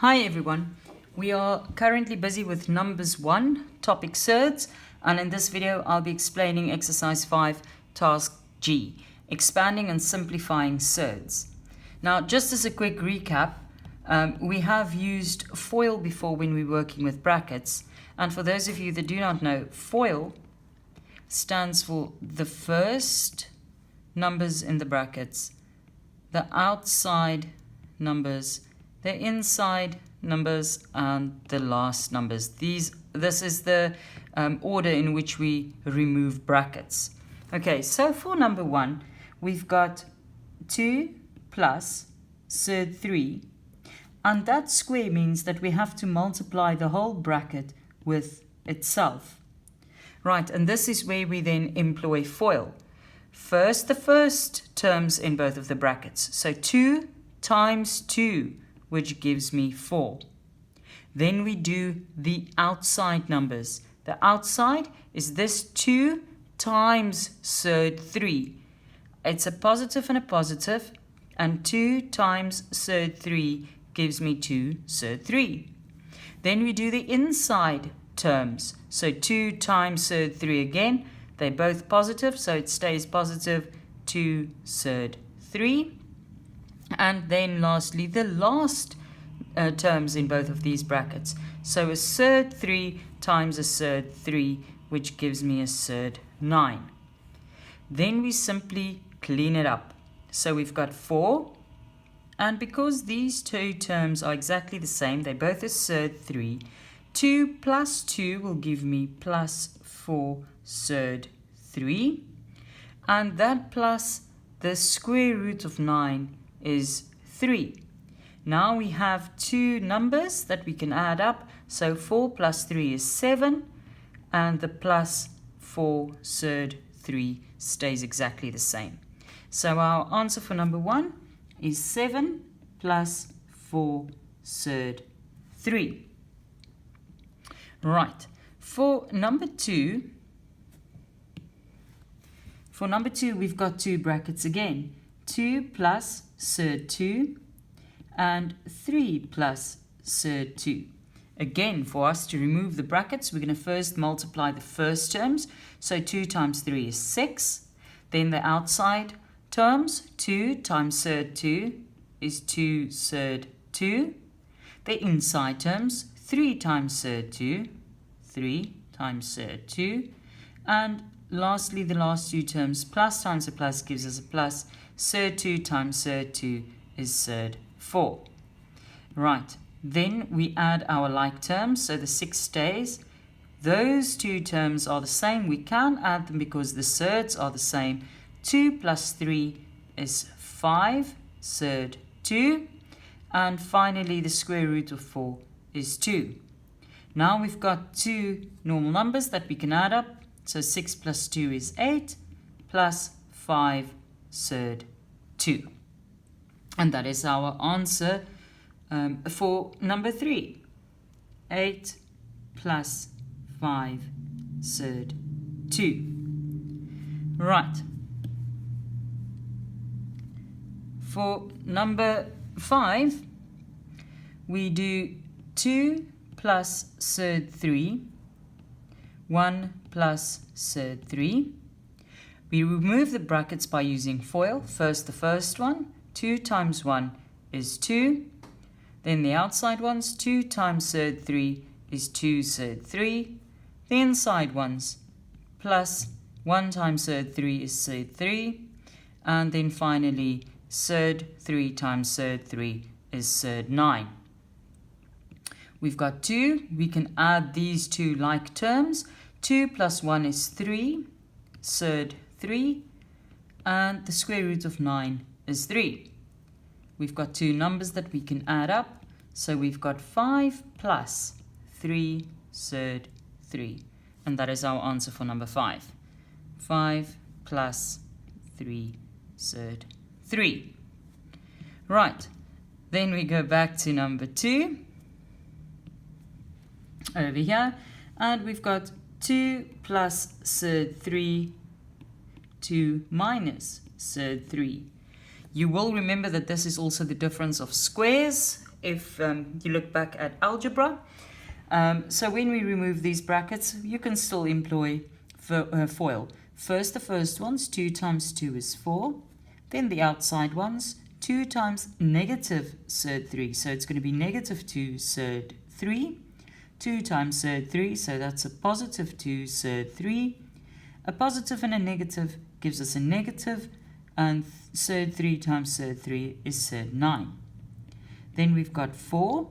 Hi everyone, we are currently busy with Numbers 1, topic surds, and in this video I'll be explaining exercise 5, task G, expanding and simplifying surds. Now just as a quick recap, we have used FOIL before when we're working with brackets, and for those of you that do not know, FOIL stands for the first numbers in the brackets, the outside numbers, the inside numbers, and the last numbers. This is the order in which we remove brackets. Okay, so for number 1, we've got 2 plus surd 3, and that square means that we have to multiply the whole bracket with itself. Right, and this is where we then employ FOIL. First, the first terms in both of the brackets. So 2 times 2, which gives me 4. Then we do the outside numbers. The outside is this 2 times surd 3. It's a positive and a positive, and 2 times surd 3 gives me 2 surd 3. Then we do the inside terms. So 2 times surd 3 again. They're both positive, so it stays positive, 2 surd 3. And then lastly, the last terms in both of these brackets. So a surd 3 times a surd 3, which gives me a surd 9. Then we simply clean it up. So we've got 4. And because these two terms are exactly the same, they're both a surd 3, 2 plus 2 will give me plus 4 surd 3. And that plus the square root of 9 is 3. Now we have two numbers that we can add up. So 4 plus 3 is 7. And the plus 4 surd 3 stays exactly the same. So our answer for number 1 is 7 plus 4 surd 3. Right. For number 2, we've got two brackets again. 2 plus surd 2 and 3 plus surd 2. Again, for us to remove the brackets, we're going to first multiply the first terms. So 2 times 3 is 6. Then the outside terms, 2 times surd 2 is 2 surd 2. The inside terms, 3 times surd 2, 3 times surd 2. And lastly, the last two terms, plus times a plus gives us a plus. Surd 2 times surd 2 is surd 4. Right, then we add our like terms, so the 6 stays. Those two terms are the same. We can add them because the surds are the same. 2 plus 3 is 5 surd 2. And finally, the square root of 4 is 2. Now we've got two normal numbers that we can add up. So 6 plus 2 is 8 plus 5 surd 2. And that is our answer for number 3. 8 plus 5 surd 2. Right. For number 5, we do 2 plus surd 3, 1 plus surd 3. We remove the brackets by using FOIL. First the first one, 2 times 1 is 2. Then the outside ones, 2 times surd 3 is 2 surd 3. The inside ones, plus 1 times surd 3 is surd 3. And then finally, surd 3 times surd 3 is surd 9. We've got 2. We can add these two like terms. 2 plus 1 is 3, surd 3, and the square root of 9 is 3. We've got two numbers that we can add up, so we've got 5 plus 3 surd 3, and that is our answer for number 5. 5 plus 3 surd 3. Right, then we go back to number 2, over here, and we've got 2 plus surd 3, 2 minus surd 3. You will remember that this is also the difference of squares. if you look back at algebra. So when we remove these brackets, you can still employ FOIL. First, the first ones, 2 times 2 is 4. Then the outside ones, 2 times negative surd 3. So it's going to be negative 2 surd 3. 2 times surd 3, so that's a positive 2 surd 3. A positive and a negative gives us a negative, and surd 3 times surd 3 is surd 9. Then we've got 4.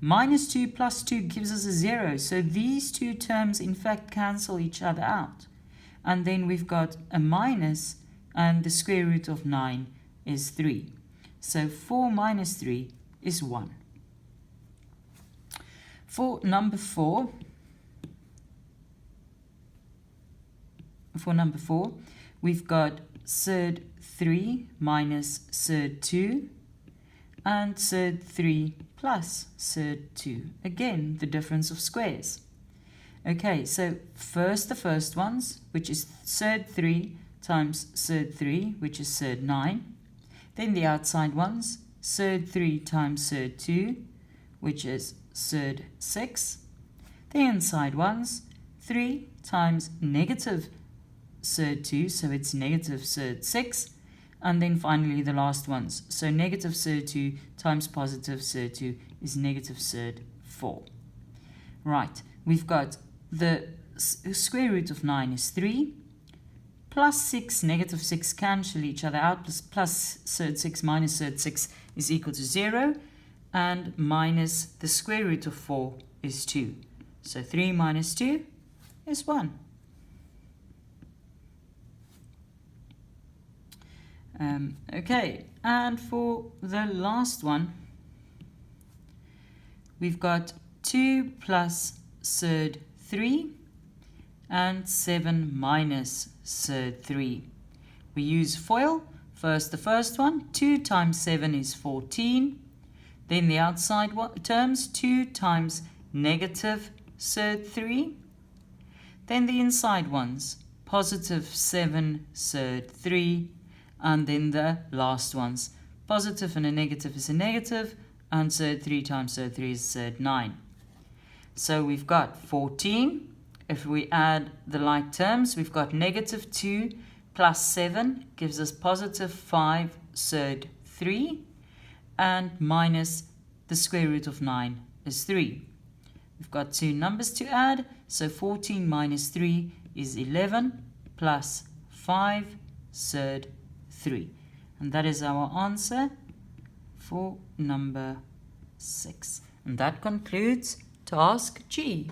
Minus 2 plus 2 gives us a 0. So these two terms, in fact, cancel each other out. And then we've got a minus, and the square root of 9 is 3. So 4 minus 3 is 1. For number 4, we've got surd 3 minus surd 2 and surd 3 plus surd 2. Again, the difference of squares. Okay, so first the first ones, which is surd 3 times surd 3, which is surd 9. Then the outside ones, surd 3 times surd 2, which is surd 6. The inside ones, 3 times negative surd 2, so it's negative surd 6. And then finally the last ones. So negative surd 2 times positive surd 2 is negative surd 4. Right, we've got the square root of 9 is 3. Plus 6, negative 6 cancel each other out. Plus surd 6 minus surd 6 is equal to 0. And minus the square root of 4 is 2. So 3 minus 2 is 1. Okay, and for the last one, we've got 2 plus surd 3 and 7 minus surd 3. We use FOIL. First, the first one, 2 times 7 is 14. Then the outside terms, 2 times negative surd 3. Then the inside ones, positive 7 surd 3. And then the last ones, positive and a negative is a negative, and surd 3 times surd 3 is surd 9. So we've got 14. If we add the like terms, we've got negative 2 plus 7 gives us positive 5 surd 3, and minus the square root of 9 is 3. We've got two numbers to add, so 14 minus 3 is 11 plus 5 surd 3. And that is our answer for number 6. And that concludes task G.